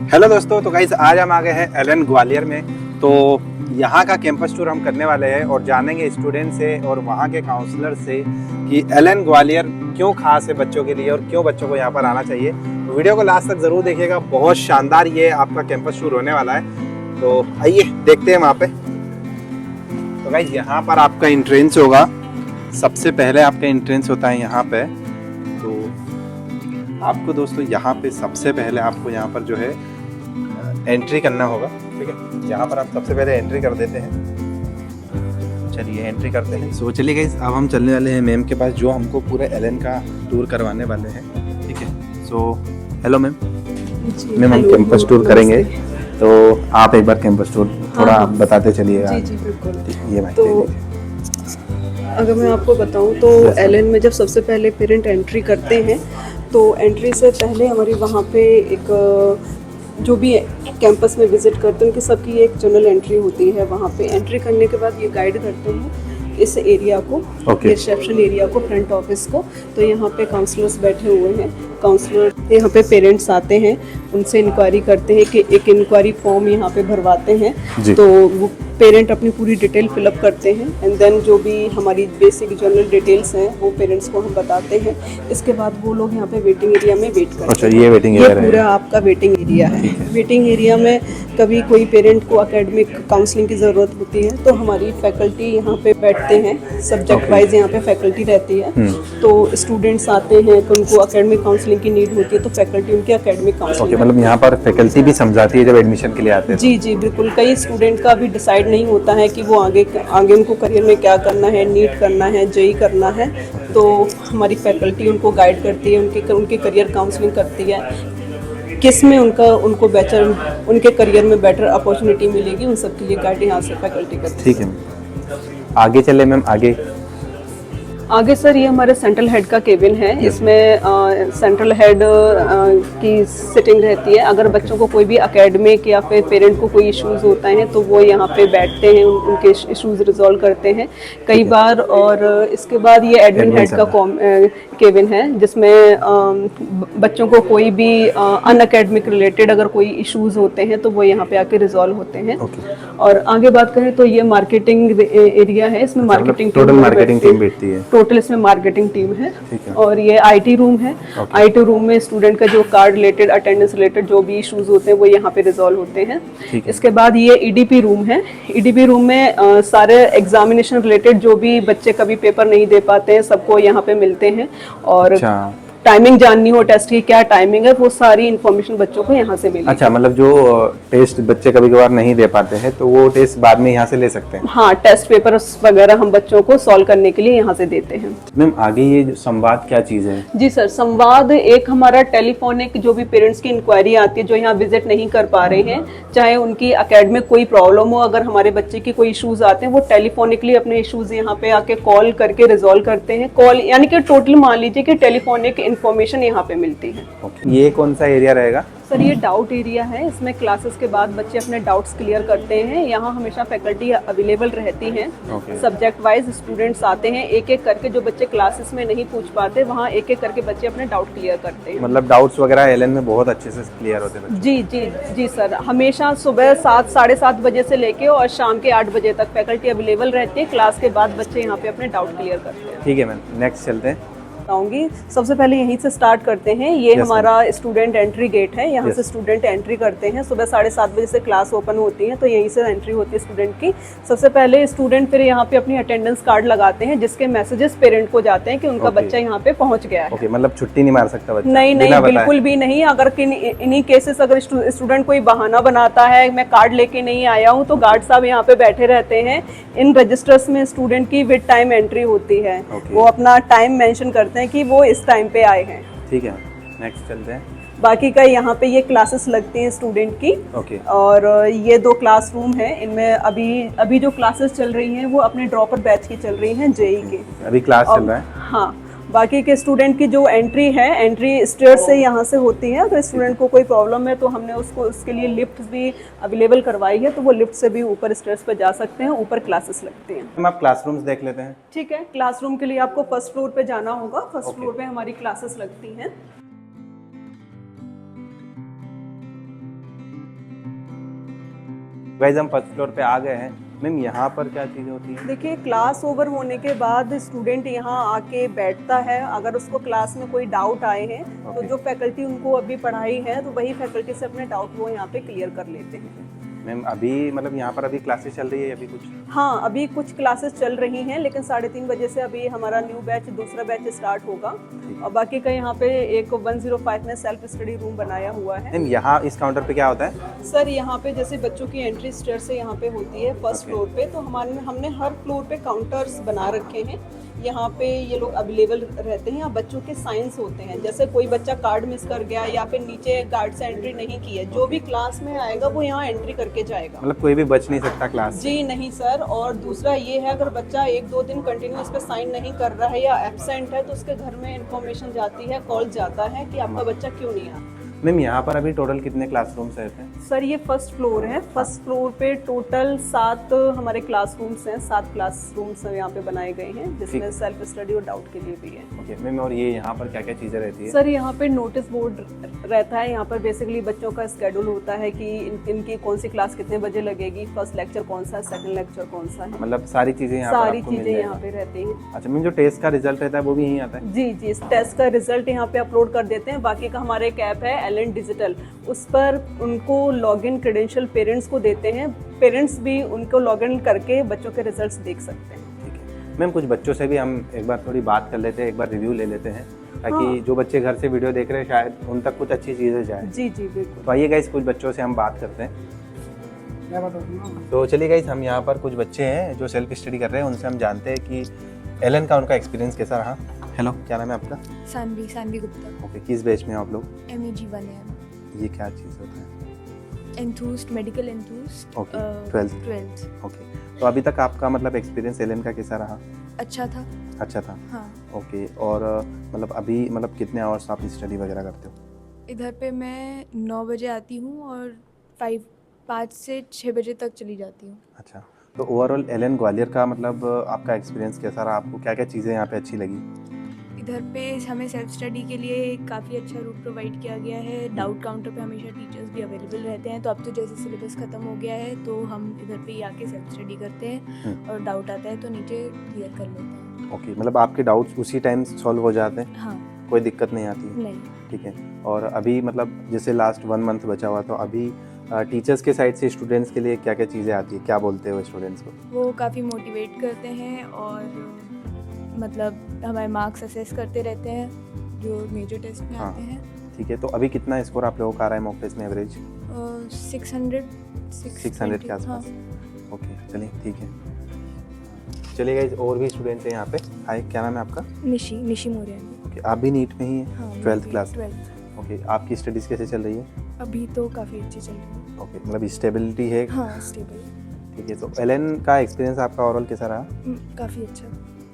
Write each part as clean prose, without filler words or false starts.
Hello दोस्तों, तो guys आज हम आ गए हैं एलएन ग्वालियर में। तो यहाँ का कैंपस टूर हम करने वाले हैं और जानेंगे स्टूडेंट से और वहाँ के काउंसलर से कि एलएन ग्वालियर क्यों खास है बच्चों के लिए और क्यों बच्चों को यहाँ पर आना चाहिए। तो वीडियो को लास्ट तक ज़रूर देखिएगा, बहुत शानदार ये आपका कैंपस टूर होने वाला है। तो आइए देखते हैं वहाँ पे। तो गाइस यहाँ पर आपका एंट्रेंस होगा, सबसे पहले आपका एंट्रेंस होता है यहाँ पे। तो आपको दोस्तों यहाँ पे सबसे पहले आपको यहाँ पर जो है एंट्री करना होगा, ठीक है। यहाँ पर आप सबसे पहले एंट्री कर देते हैं। चलिए एंट्री करते हैं। सो चलिए गाइस, अब हम चलने वाले हैं मैम के पास जो हमको पूरे एलएन का टूर करवाने वाले हैं, ठीक है। So hello ma'am. मैम हम कैंपस टूर करेंगे, तो आप एक बार कैंपस टूर थोड़ा बताते चलिएगा। जी जी बिल्कुल। ये तो अगर मैं आपको बताऊं तो एलएन में जब सबसे पहले पेरेंट एंट्री करते हैं तो एंट्री से पहले हमारी वहाँ पे एक जो भी कैंपस में विज़िट करते हैं उनकी सबकी एक जनरल एंट्री होती है। वहाँ पे एंट्री करने के बाद ये गाइड करते हैं इस एरिया को, रिसेप्शन एरिया को, फ्रंट ऑफिस को। तो यहाँ पे काउंसलर्स बैठे हुए हैं। काउंसलर यहाँ पे पेरेंट्स आते हैं, उनसे इंक्वायरी करते हैं कि एक इंक्वायरी फॉर्म यहाँ पे भरवाते हैं। तो वो पेरेंट अपनी पूरी डिटेल फिलअप करते हैं एंड देन जो भी हमारी बेसिक जनरल डिटेल्स हैं वो पेरेंट्स को हम बताते हैं। इसके बाद वो लोग यहाँ पे वेटिंग एरिया में वेट करते हैं। अच्छा, ये वेटिंग एरिया है? पूरा आपका वेटिंग एरिया है। वेटिंग एरिया में कभी कोई पेरेंट को एकेडमिक काउंसलिंग की ज़रूरत होती है तो हमारी फैकल्टी यहाँ पे बैठते हैं, सब्जेक्ट वाइज यहाँ पे फैकल्टी रहती है। तो स्टूडेंट्स आते हैं तो उनको एकेडमिक काउंसलिंग की नीड होती है तो फैकल्टी उनकी एकेडमिक काउंसलिंग मतलब यहाँ पर फैकल्टी भी समझाती है जब एडमिशन के लिए आते हैं? जी जी बिल्कुल। कई स्टूडेंट का भी डिसाइड नहीं होता है कि वो आगे उनको करियर में क्या करना है, नीट करना है, जेई करना है। तो हमारी फैकल्टी उनको गाइड करती है, उनके करियर काउंसलिंग करती है, किस में उनको बेटर उनके करियर में बेटर अपॉर्चुनिटी मिलेगी, उन सब के लिए गाइड यहाँ से फैकल्टी करती है। ठीक है, आगे चले मैम। आगे सर ये हमारे सेंट्रल हेड का केबिन है। इसमें सेंट्रल हेड की सिटिंग रहती है। अगर बच्चों को कोई भी एकेडमिक या फिर पेरेंट को कोई इश्यूज होता है तो वो यहाँ पे बैठते हैं, उनके इश्यूज रिजॉल्व करते हैं कई बार। और इसके बाद ये एडमिन हेड का केबिन है जिसमें बच्चों को कोई भी अनअकैडमिक रिलेटेड अगर कोई इश्यूज होते हैं तो वो यहाँ पे आके रिजॉल्व होते हैं। और आगे बात करें तो ये मार्केटिंग एरिया है। इसमें मार्केटिंग टीम बैठती है। टोटल इसमें मार्केटिंग टीम है। और ये आईटी रूम है। आईटी रूम में स्टूडेंट का जो कार्ड रिलेटेड, अटेंडेंस रिलेटेड जो भी इश्यूज होते हैं वो यहाँ पे रिजॉल्व होते हैं। इसके बाद ये ईडीपी रूम है। ईडीपी रूम में सारे एग्जामिनेशन रिलेटेड जो भी बच्चे कभी पेपर नहीं दे पाते हैं सबको यहाँ पे मिलते हैं। और टाइमिंग जाननी हो टेस्ट की क्या टाइमिंग है वो सारी इन्फॉर्मेशन बच्चों को यहाँ से मिलेगी। अच्छा, मतलब जो टेस्ट बच्चे कभी कभार नहीं दे पाते हैं तो वो टेस्ट बाद में यहाँ से ले सकते हैं? हाँ, टेस्ट पेपर्स वगैरह हम बच्चों को सॉल्व करने के लिए यहाँ से देते हैं। मैम आगे ये जो संवाद क्या चीज है? जी सर, संवाद एक हमारा टेलीफोनिक जो भी पेरेंट्स की इंक्वायरी आती है जो यहाँ विजिट नहीं कर पा रहे हैं, चाहे उनकी एकेडमिक कोई प्रॉब्लम हो, अगर हमारे बच्चे की कोई इश्यूज आते हैं वो टेलीफोनिकली अपने इश्यूज यहाँ पे आके कॉल करके रिजॉल्व करते हैं। कॉल यानी कि टोटल मान लीजिए कि टेलीफोनिक इन्फॉर्मेशन यहाँ पे मिलती है। ये कौन सा एरिया रहेगा? सर ये डाउट एरिया है। इसमें क्लासेस के बाद बच्चे अपने डाउट्स क्लियर करते हैं। यहाँ हमेशा फैकल्टी अवेलेबल रहती है। सब्जेक्ट वाइज स्टूडेंट्स आते हैं, एक एक करके जो बच्चे क्लासेस में नहीं पूछ पाते वहाँ एक एक करके बच्चे अपने डाउट क्लियर करते हैं। मतलब डाउट्स वगैरह एलएन में बहुत अच्छे से क्लियर होते हैं? जी जी जी सर, हमेशा सुबह 7 साढ़े 7 बजे से लेके और शाम के 8 बजे तक फैकल्टी अवेलेबल रहती है। क्लास के बाद बच्चे यहाँ पे अपने डाउट क्लियर करते हैं। ठीक है मैम, नेक्स्ट चलते हैं। बताऊंगी। सबसे पहले यहीं से स्टार्ट करते हैं। ये हमारा स्टूडेंट एंट्री गेट है। यहाँ से स्टूडेंट एंट्री करते हैं। सुबह 7:30 बजे से क्लास ओपन होती है तो यहीं से एंट्री होती है स्टूडेंट की। सबसे पहले स्टूडेंट फिर यहाँ पे अपनी अटेंडेंस कार्ड लगाते हैं जिसके मैसेजेस पेरेंट को जाते हैं कि उनका बच्चा यहाँ पे पहुँच गया है। मतलब छुट्टी नहीं मार सकता बच्चा? नहीं, बिल्कुल भी नहीं। अगर इन्हीं केसेस अगर स्टूडेंट कोई बहाना बनाता है, मैं कार्ड लेके नहीं आया हूँ, तो गार्ड साहब यहाँ पे बैठे रहते हैं। इन रजिस्टर्स में स्टूडेंट की विद टाइम एंट्री होती है। वो अपना टाइम मेंशन करते हैं कि वो इस टाइम पे आए हैं। ठीक है, नेक्स्ट चलते हैं। बाकी का यहाँ पे ये क्लासेस लगती हैं स्टूडेंट की। और ये 2 क्लासरूम है। इनमें अभी जो क्लासेस चल रही हैं वो अपने ड्रॉपर बैच की चल रही हैं, जेई की अभी क्लास चल रहा है। हाँ, बाकी के स्टूडेंट की जो एंट्री है, एंट्री स्टेयर्स से यहाँ से होती है। अगर स्टूडेंट को कोई प्रॉब्लम है तो हमने उसके लिए लिफ्ट भी अवेलेबल करवाई है, तो वो लिफ्ट से भी ऊपर स्टेयर्स पर जा सकते हैं। ऊपर क्लासेस लगती हैं। हम आप क्लासरूम्स देख लेते हैं। ठीक है, क्लासरूम के लिए आपको फर्स्ट फ्लोर पे जाना होगा। फर्स्ट फ्लोर पे हमारी क्लासेस लगती हैं। गाइस हम फर्स्ट फ्लोर पे आ गए हैं। मैम यहाँ पर क्या चीज़ें होती हैं? देखिए, क्लास ओवर होने के बाद स्टूडेंट यहाँ आके बैठता है। अगर उसको क्लास में कोई डाउट आए हैं तो Okay. जो फैकल्टी उनको अभी पढ़ाई है तो वही फैकल्टी से अपने डाउट वो यहाँ पे क्लियर कर लेते हैं। मैम अभी मतलब यहाँ पर अभी क्लासेस चल रही है अभी कुछ? हाँ, अभी कुछ क्लासेस चल रही हैं, लेकिन 3:30 बजे से अभी हमारा न्यू बैच, दूसरा बैच स्टार्ट होगा। और बाकी का यहाँ पे एक 105 में सेल्फ स्टडी रूम बनाया हुआ है। मैम यहाँ इस काउंटर पे क्या होता है? सर, यहाँ पे जैसे बच्चों की एंट्री स्टेयर से यहाँ पे होती है फर्स्ट Okay. फ्लोर पे, तो हमने हर फ्लोर पे काउंटर्स बना रखे हैं। यहाँ पे ये लोग अवेलेबल रहते हैं। यहाँ बच्चों के साइंस होते हैं, जैसे कोई बच्चा कार्ड मिस कर गया या फिर नीचे गार्ड से एंट्री नहीं की है, जो भी क्लास में आएगा वो यहाँ एंट्री करके जाएगा। मतलब कोई भी बच नहीं सकता क्लास से? जी नहीं सर। और दूसरा ये है, अगर बच्चा 1-2 दिन कंटिन्यू इस पे साइन नहीं कर रहा है या एब्सेंट है तो उसके घर में इंफॉर्मेशन जाती है, कॉल जाता है कि आपका बच्चा क्यों नहीं आया। मैम यहाँ पर अभी टोटल कितने क्लासरूम्स रहते हैं? सर, ये फर्स्ट फ्लोर है। फर्स्ट फ्लोर पे टोटल 7 हमारे क्लासरूम्स हैं। 7 क्लासरूम्स यहाँ पे बनाए गए हैं, जिसमें सेल्फ स्टडी और डाउट के लिए भी है। ओके मैम, और ये यहाँ पर क्या क्या चीज़ें रहती है? सर, यहाँ पे नोटिस बोर्ड रहता है। यहाँ पर बेसिकली बच्चों का स्केड्यूल होता है कि इनकी कौन सी क्लास कितने बजे लगेगी, फर्स्ट लेक्चर कौन सा है, सेकंड लेक्चर कौन सा है। मतलब सारी चीज़ें यहाँ पर सारी आपको मिल चीज़ें जाएगी? यहाँ पे रहती हैं। अच्छा मैम, जो टेस्ट का रिजल्ट रहता है वो भी यहीं आता है? जी जी, इस टेस्ट का रिजल्ट यहाँ पे अपलोड कर देते हैं। बाकी का हमारा एक ऐप है एलन डिजिटल, उस पर उनको लॉगिन क्रेडेंशियल पेरेंट्स को देते हैं। पेरेंट्स भी उनको लॉगिन करके बच्चों के रिजल्ट्स देख सकते हैं। ठीक है मैम, कुछ बच्चों से भी हम एक बार थोड़ी बात कर लेते हैं, एक बार रिव्यू ले लेते हैं, ताकि हाँ। जो बच्चे घर से वीडियो देख रहे हैं शायद उन तक कुछ अच्छी चीज़ें जाए। जी जी बिल्कुल। तो आइए गाइस, कुछ बच्चों से हम बात करते हैं। तो चलिए गाइस, हम यहाँ पर कुछ बच्चे हैं जो सेल्फ स्टडी कर रहे हैं, उनसे हम जानते हैं कि एलन का उनका एक्सपीरियंस कैसा रहा। हेलो, क्या नाम है आपका? सानवी गुप्ता। ओके, किस बैच में हो आप लोग? MEG 1 है। ये क्या चीज़ होता है? Enthusiast, medical enthusiast. Okay, 12th। Okay, तो अभी तक आपका मतलब एक्सपीरियंस एलन का कैसा रहा? अच्छा था। अच्छा था। हाँ, ओके, और मतलब अभी मतलब कितने आवर्स आप स्टडी वगैरह करते हो? इधर पे मैं 9 बजे आती हूँ और 5 से 6 बजे तक चली जाती हूँ। अच्छा, तो ओवरऑल एलन ग्वालियर का मतलब आपका एक्सपीरियंस कैसा रहा? आपको क्या क्या चीज़ें यहाँ पे अच्छी लगी? इधर पे हमें सेल्फ स्टडी के लिए काफ़ी अच्छा रूट प्रोवाइड किया गया है। डाउट काउंटर पे हमेशा टीचर्स भी अवेलेबल रहते हैं। तो अब तो जैसे सिलेबस ख़त्म हो गया है तो हम इधर पे ही आके सेल्फ स्टडी करते हैं और डाउट आता है तो नीचे क्लियर कर लेते हैं। ओके, मतलब आपके डाउट्स उसी टाइम सॉल्व हो जाते हैं? हाँ। कोई दिक्कत नहीं आती है? नहीं। ठीक है। और अभी मतलब जैसे लास्ट 1 मंथ बचा हुआ, तो अभी टीचर्स के साइड से स्टूडेंट्स के लिए क्या क्या चीज़ें आती है? क्या बोलते हो स्टूडेंट्स को? वो काफ़ी मोटिवेट करते हैं और मतलब हमारे मार्क्स असेस करते रहते हैं जो मेजर टेस्ट में हाँ। आते हैं। ठीक है, तो अभी कितना स्कोर आप लोगों का आ रहा है मॉक टेस्ट में एवरेज? 600 के आसपास। ओके, चलिए ठीक है। चलिए गाइस, और भी स्टूडेंट्स हैं यहाँ पे। हाय, क्या नाम है आपका? निशी मौर्य। ओके, आप भी नीट में ही हैं? हाँ, 12th क्लास। 12th। ओके, आपकी स्टडीज़ कैसे चल रही है? अभी तो काफ़ी अच्छी चल रही है। ओके, मतलब स्टेबिलिटी है? हाँ, स्टेबल। ठीक है, तो एलन का एक्सपीरियंस आपका ओवरऑल कैसा रहा? काफ़ी अच्छा।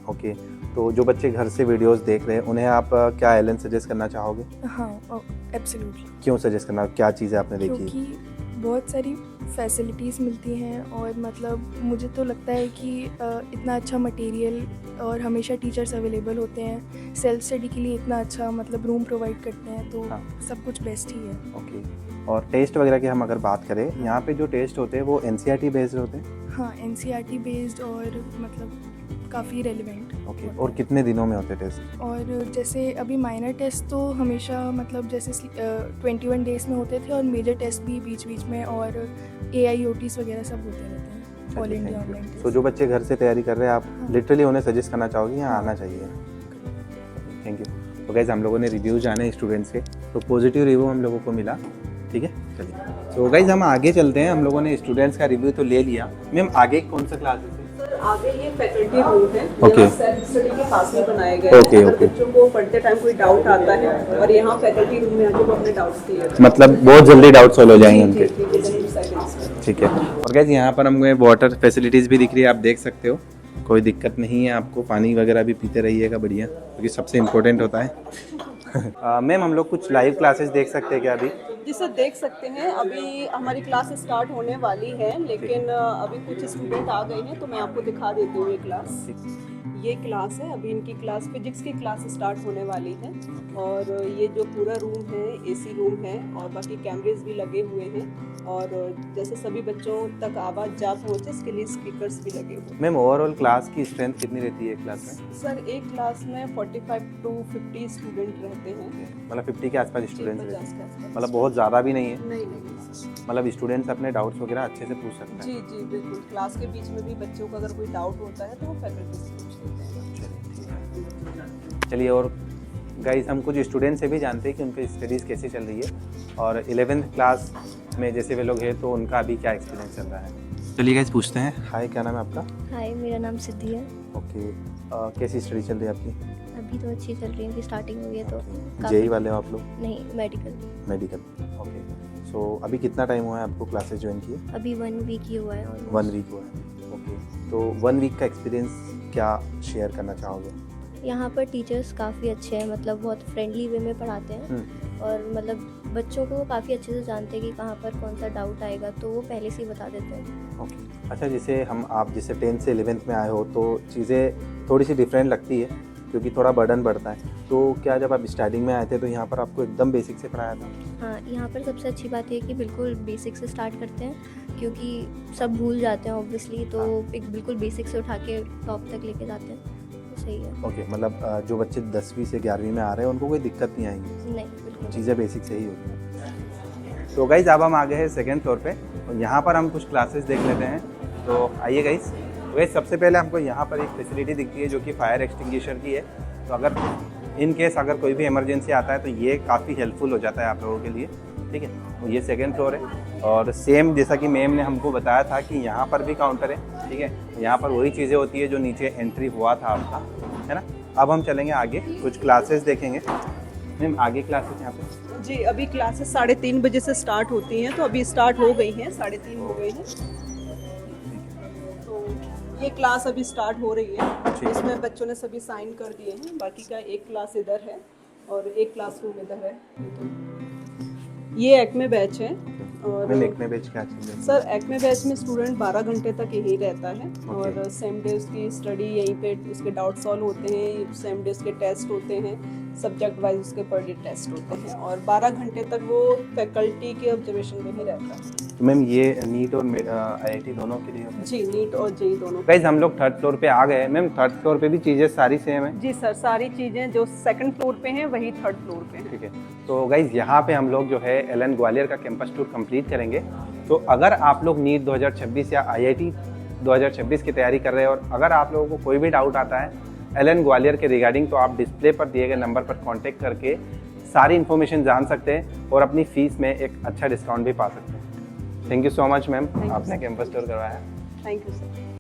ओके, तो जो बच्चे घर से वीडियोस देख रहे हैं उन्हें आप क्या एलन सजेस्ट करना चाहोगे? हाँ, एब्सोल्युटली। क्यों सजेस्ट करना? क्या चीज़ें आपने देखी? क्योंकि बहुत सारी फैसिलिटीज़ मिलती हैं और मतलब मुझे तो लगता है कि इतना अच्छा मटेरियल और हमेशा टीचर्स अवेलेबल होते हैं। सेल्फ स्टडी के लिए इतना अच्छा मतलब रूम प्रोवाइड करते हैं तो हाँ। सब कुछ बेस्ट ही है। ओके, और टेस्ट वगैरह की हम अगर बात करें, यहाँ पे जो टेस्ट होते हैं वो NCERT बेस्ड होते हैं? हाँ, NCERT बेस्ड और मतलब काफ़ी रेलिवेंट। ओके, और कितने दिनों में होते टेस्ट? और जैसे अभी माइनर टेस्ट तो हमेशा मतलब जैसे 21 डेज़ में होते थे और मेजर टेस्ट भी बीच बीच में और AIOTs वगैरह सब होते रहते हैं, ऑल इंडिया ऑनलाइन तो टेस्ट। जो बच्चे घर से तैयारी कर रहे हैं, आप हाँ। लिटरली उन्हें सजेस्ट करना चाहोगे यहाँ आना चाहिए? Thank you. तो गाइस, हम लोगों ने रिव्यू जाने स्टूडेंट्स के, तो पॉजिटिव रिव्यू हम लोगों को मिला। ठीक है, चलिए। तो गाइस, हम आगे चलते हैं। हम लोगों ने स्टूडेंट्स का रिव्यू तो ले लिया। मैम, आगे कौन सा क्लासेस है? सर, आगे ये फैकल्टी रूम है। Okay. यहाँ सेल्फ स्टडी के पास में बनाए गए हैं। Okay, अगर okay. बच्चों को पढ़ते टाइम कोई डाउट आता है और यहाँ फैकल्टी रूम में आके वो अपने डाउट्स क्लियर मतलब बहुत जल्दी डाउट सॉल्व हो जाएंगे उनके? उनके। ठीक है। और गाइस, यहाँ पर हमें वाटर फैसिलिटीज़ भी दिख रही है, आप देख सकते हो। कोई दिक्कत नहीं है आपको, पानी वगैरह भी पीते रहिएगा बढ़िया, क्योंकि सबसे इम्पोर्टेंट होता है। मैम, हम लोग कुछ लाइव क्लासेस देख सकते हैं क्या अभी? जिसे देख सकते हैं, अभी हमारी क्लास स्टार्ट होने वाली है, लेकिन अभी कुछ स्टूडेंट आ गए हैं तो मैं आपको दिखा देती हूँ ये क्लास। ये क्लास है, अभी इनकी क्लास फिजिक्स की क्लास स्टार्ट होने वाली है। और ये जो पूरा रूम है एसी रूम है और बाकी कैमरेज भी लगे हुए हैं और जैसे सभी बच्चों तक आवाज़ जा पहुँचे इसके लिए स्पीकर्स भी लगे हुए हैं। मैम ओवरऑल क्लास की स्ट्रेंथ कितनी रहती है क्लास में? सर एक क्लास में 45 to 50 स्टूडेंट रहते हैं। मतलब 50 के आसपास स्टूडेंट्स 50 रहते के हैं, आसपास। मतलब बहुत ज़्यादा भी नहीं है। नहीं नहीं मतलब स्टूडेंट्स अपने डाउट्स वगैरह अच्छे से पूछ सकते हैं। जी जी बिल्कुल, क्लास के बीच में भी बच्चों को अगर कोई डाउट होता है तो वो फैकल्टी से पूछ लेते हैं। चलिए, और गाइस हम कुछ स्टूडेंट से भी जानते हैं कि उनकी स्टडीज़ कैसी चल रही है और 11th क्लास में जैसे वे लोग हैं तो उनका अभी क्या एक्सपीरियंस चल रहा है। चलिए गाइस पूछते हैं। हाय, क्या नाम है आपका? हाय, मेरा नाम सिद्धि है। ओके, कैसी स्टडी चल रही है आपकी? अभी तो अच्छी चल रही है, स्टार्टिंग हुई है तो जेई वाले हो आप लोग? नहीं, मेडिकल। ओके, सो अभी कितना टाइम हुआ है आपको क्लासेस ज्वाइन किए? अभी 1 वीक ही हुआ है। 1 वीक हुआ है। ओके, तो 1 वीक का एक्सपीरियंस क्या शेयर करना चाहोगे? यहाँ पर टीचर्स काफ़ी अच्छे हैं, मतलब बहुत फ्रेंडली वे में पढ़ाते हैं और मतलब बच्चों को काफ़ी अच्छे से जानते हैं कि कहाँ पर कौन सा डाउट आएगा तो वो पहले से ही बता देते हैं। ओके, अच्छा, जैसे आप जैसे 10th से 11th में आए हो तो चीज़ें थोड़ी सी डिफरेंट लगती है क्योंकि थोड़ा बर्डन बढ़ता है, तो क्या जब आप स्टार्टिंग में आए थे तो यहाँ पर आपको एकदम बेसिक से पढ़ाया था? हाँ, यहाँ पर सबसे अच्छी बात है कि बिल्कुल बेसिक से स्टार्ट करते हैं क्योंकि सब भूल जाते हैं ऑब्वियसली, तो एक बिल्कुल बेसिक से उठा के टॉप तक लेके जाते हैं, तो सही है। ओके, मतलब जो बच्चे 10वीं से 11वीं में आ रहे हैं उनको कोई दिक्कत नहीं आएगी? नहीं, बिल्कुल चीज़ें बेसिक से ही होगी। तो गाइज अब हम आ गए हैं 2nd फ्लोर पे और यहाँ पर हम कुछ क्लासेस देख लेते हैं, तो आइए गाइज। वैसे सबसे पहले हमको यहाँ पर एक फैसिलिटी दिखती है जो कि फायर एक्सटिंग्विशर की है, तो अगर इन केस अगर कोई भी इमरजेंसी आता है तो ये काफ़ी हेल्पफुल हो जाता है आप लोगों के लिए, ठीक है। तो ये 2nd फ्लोर है और सेम जैसा कि मैम ने हमको बताया था कि यहाँ पर भी काउंटर है, ठीक है। यहाँ पर वही चीज़ें होती है जो नीचे एंट्री हुआ था आपका, है ना। अब हम चलेंगे आगे, कुछ क्लासेस देखेंगे। मैम आगे क्लासेस यहाँ पे? जी, अभी क्लासेस 3:30 बजे से स्टार्ट होती हैं, तो अभी स्टार्ट हो गई हैं, 3:30 हो गए हैं। तो ये क्लास अभी स्टार्ट हो रही है, इसमें बच्चों ने सभी साइन कर दिए हैं। बाकी का एक क्लास इधर है और एक क्लासरूम इधर है। ये एक्मे बैच है। और मैम एक्मे बैच क्या चीज़ है? सर एक्मे बैच में स्टूडेंट 12 घंटे तक यहीं रहता है और सेम डे उसकी स्टडी यहीं पे, उसके डाउट सॉल्व होते हैं, सेम डे उसके टेस्ट होते हैं, सब्जेक्ट वाइज उसके पर डे टेस्ट होते हैं और 12 घंटे तक वो फैकल्टी के ऑब्जर्वेशन में ही रहता है। तो मैम ये नीट और IIT दोनों के लिए? जी, नीट और जेई दोनों। गाइस हम लोग 3rd फ्लोर पे आ गए। मैम 3rd फ्लोर पे भी चीज़ें सारी सेम है? जी सर, सारी चीज़ें जो 2nd फ्लोर पे हैं वही 3rd फ्लोर पे हैं। ठीक है, तो गाइज यहाँ पे हम लोग जो है LN ग्वालियर का कैंपस टूर कंप्लीट करेंगे। तो अगर आप लोग नीट 2026 या IIT 2026 की तैयारी कर रहे हैं और अगर आप लोगों को कोई भी डाउट आता है LN ग्वालियर के रिगार्डिंग, तो आप डिस्प्ले पर दिए गए नंबर पर कांटेक्ट करके सारी इन्फॉर्मेशन जान सकते हैं और अपनी फीस में एक अच्छा डिस्काउंट भी पा सकते हैं। Thank you so much ma'am, आपने कैंपस टूर करवाया। Thank you sir.